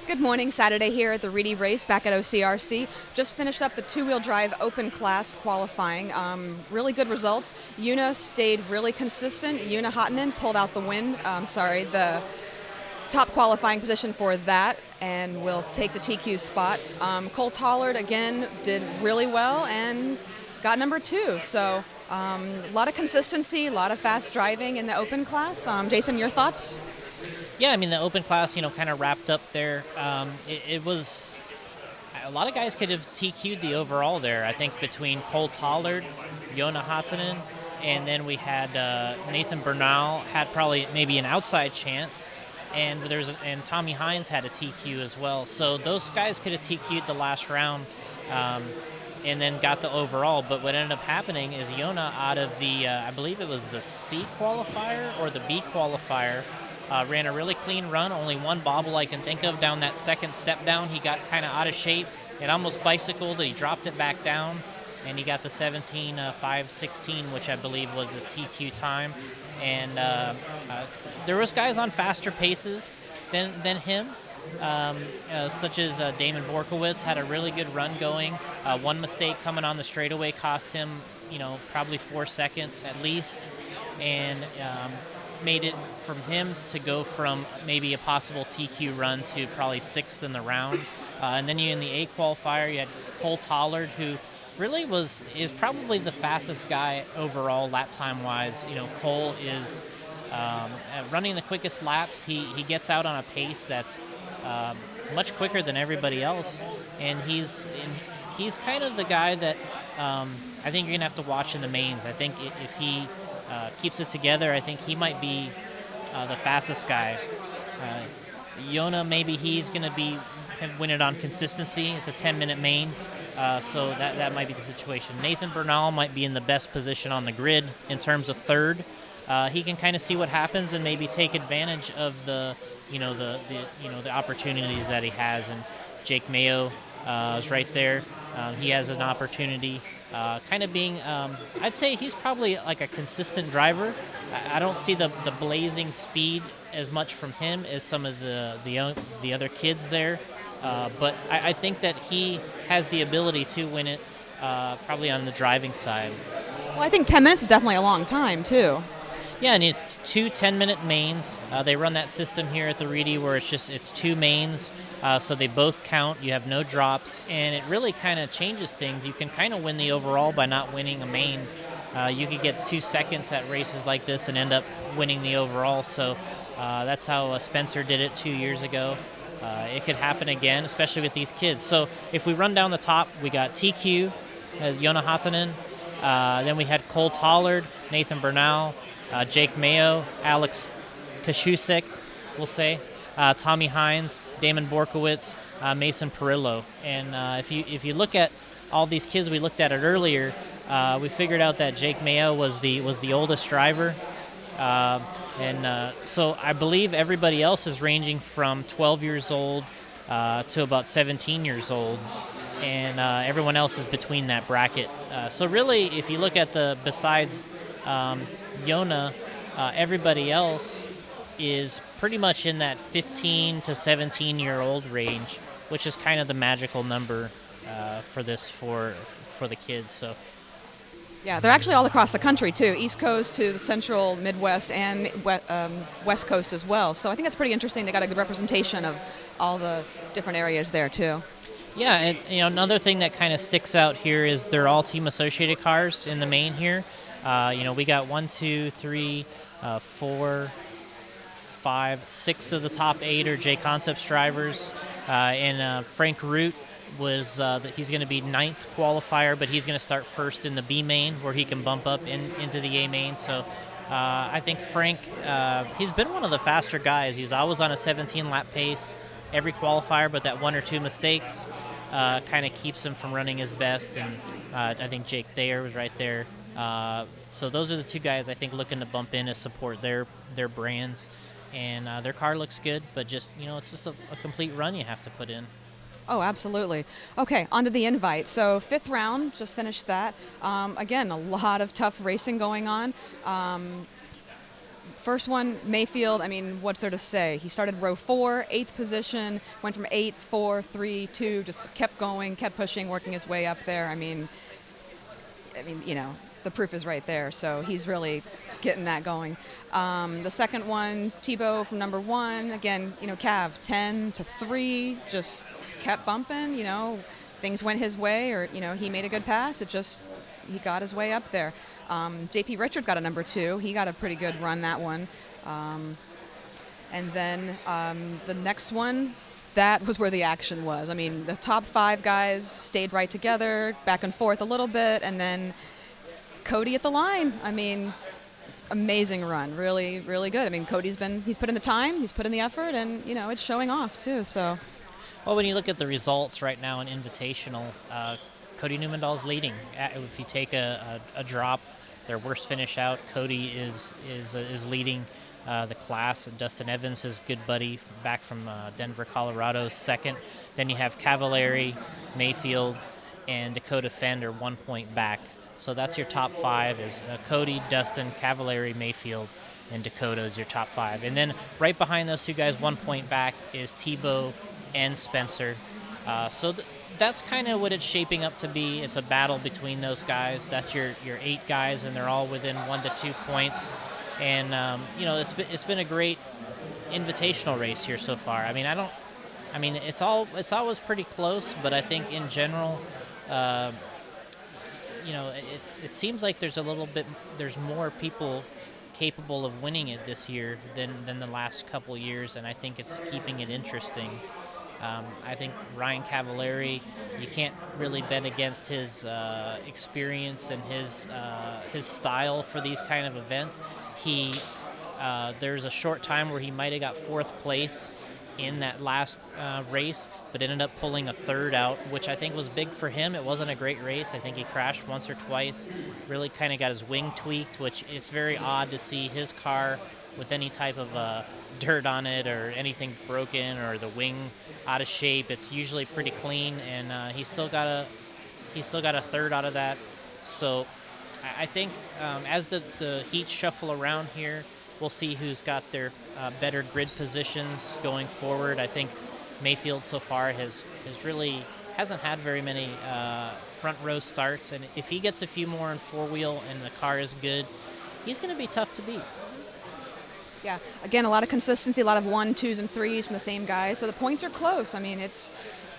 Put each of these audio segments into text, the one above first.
Good morning, Saturday here at the Reedy race back at OCRC. Just finished up the two-wheel drive open class qualifying. Really good results. Yuna stayed really consistent. Yuna Hotinen pulled out the win. The top qualifying position for that and will take the TQ spot. Cole Tollard again did really well and got number 2. So a lot of consistency, a lot of fast driving in the open class. Jason, your thoughts? Yeah, I mean, the open class, kind of wrapped up there. It was a lot of guys could have TQ'd the overall there. I think between Cole Tollard, Yona Hatanen, and then we had Nathan Bernal had probably maybe an outside chance, and and Tommy Hines had a TQ as well. So those guys could have TQ'd the last round, and then got the overall. But what ended up happening is Yona out of the I believe it was the C qualifier or the B qualifier. Ran a really clean run, only one bobble I can think of down that second step down. He got kind of out of shape. It almost bicycled, he dropped it back down, and he got the 17.516, which I believe was his TQ time. And there was guys on faster paces than him, such as Damon Borkowitz had a really good run going. One mistake coming on the straightaway cost him, probably 4 seconds at least. And made it from him to go from maybe a possible TQ run to probably 6th in the round. And then in the A qualifier, you had Cole Tollard, who really is probably the fastest guy overall lap time wise. Cole is running the quickest laps. He gets out on a pace that's much quicker than everybody else, and he's kind of the guy that I think you're gonna have to watch in the mains. I think if he keeps it together, I think he might be the fastest guy. Yona, maybe he's going to win it on consistency. It's a 10-minute main, so that might be the situation. Nathan Bernal might be in the best position on the grid in terms of third. He can kind of see what happens and maybe take advantage of the opportunities that he has. And Jake Mayo is right there. He has an opportunity. Kind of being, I'd say he's probably like a consistent driver. I don't see the blazing speed as much from him as some of the other kids there, but I think that he has the ability to win it, probably on the driving side. Well, I think 10 minutes is definitely a long time too. Yeah, and it's 2 10-minute mains. They run that system here at the Reedy where it's 2 mains, so they both count. You have no drops, and it really kind of changes things. You can kind of win the overall by not winning a main. You could get 2 seconds at races like this and end up winning the overall. So that's how Spencer did it 2 years ago. It could happen again, especially with these kids. So if we run down the top, we got TQ as Yona Hatanen. Then we had Cole Tollard, Nathan Bernal, Jake Mayo, Alex Kashusek, we'll say, Tommy Hines, Damon Borkowitz, Mason Perillo. And if you look at all these kids, we looked at it earlier, we figured out that Jake Mayo was the oldest driver. So I believe everybody else is ranging from 12 years old to about 17 years old. And everyone else is between that bracket. So really, if you look at besides Yona, everybody else is pretty much in that 15 to 17-year-old range, which is kind of the magical number for the kids. So. Yeah, they're actually all across the country too, East Coast to the Central, Midwest, and West Coast as well. So I think that's pretty interesting. They got a good representation of all the different areas there too. Yeah, and another thing that kind of sticks out here is they're all team associated cars in the main here. We got 1, 2, 3, 4, 5, 6 of the top 8 are J Concepts drivers, and Frank Root was he's going to be 9th qualifier, but he's going to start first in the B main where he can bump up into the A main. So I think Frank, he's been one of the faster guys. He's always on a 17-lap pace every qualifier, but that 1 or 2 mistakes kind of keeps him from running his best. And I think Jake Thayer was right there. So those are the 2 guys I think looking to bump in to support their brands. And their car looks good, but just, it's just a complete run you have to put in. Oh, absolutely. Okay, on to the invite. So 5th round, just finished that. Again, a lot of tough racing going on. First one, Mayfield, I mean, what's there to say? He started row 4, 8th position, went from 8, 4, 3, 2, just kept going, kept pushing, working his way up there. I mean, you know, the proof is right there. So he's really getting that going. The second one, Tebow from number 1, again, you know, Cav, 10 to 3, just kept bumping, you know, things went his way, or, you know, he made a good pass. He got his way up there. JP Richards got a number 2. He got a pretty good run that one. And then the next one, that was where the action was. I mean, the top 5 guys stayed right together, back and forth a little bit, and then Cody at the line. I mean, amazing run, really, really good. I mean, he's put in the time, he's put in the effort, and, you know, it's showing off too, so. Well, when you look at the results right now in Invitational, Cody Newmandahl's leading. If you take a drop, their worst finish out, Cody is leading the class. Dustin Evans, his good buddy back from Denver, Colorado, second. Then you have Cavallari, Mayfield, and Dakota Fender 1 point back. So that's your top 5 is Cody, Dustin, Cavallari, Mayfield, and Dakota is your top 5. And then right behind those two guys, 1 point back, is Tebow and Spencer. So that's kind of what it's shaping up to be. It's a battle between those guys. That's your 8 guys, and they're all within 1 to 2 points. And you know, it's been a great invitational race here so far. I mean, it's always pretty close, but I think in general, you know, it seems like there's more people capable of winning it this year than the last couple years, and I think it's keeping it interesting. I think Ryan Cavallari, you can't really bet against his experience and his style for these kind of events. There's a short time where he might have got 4th place in that last race, but ended up pulling a 3rd out, which I think was big for him. It wasn't a great race. I think he crashed once or twice, really kind of got his wing tweaked, which is very odd to see his car with any type of dirt on it or anything broken or the wing out of shape. It's usually pretty clean, and he still got a 3rd out of that. So I think as the heats shuffle around here, we'll see who's got their better grid positions going forward. I think Mayfield so far hasn't had very many front row starts, and if he gets a few more in 4-wheel and the car is good, he's going to be tough to beat. Yeah, again, a lot of consistency, a lot of 1, 2s, and 3s from the same guys. So the points are close. I mean, it's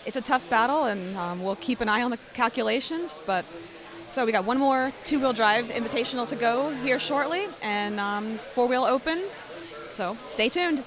a tough battle, and we'll keep an eye on the calculations. But so we got one more 2-wheel drive invitational to go here shortly, and 4-wheel open. So stay tuned.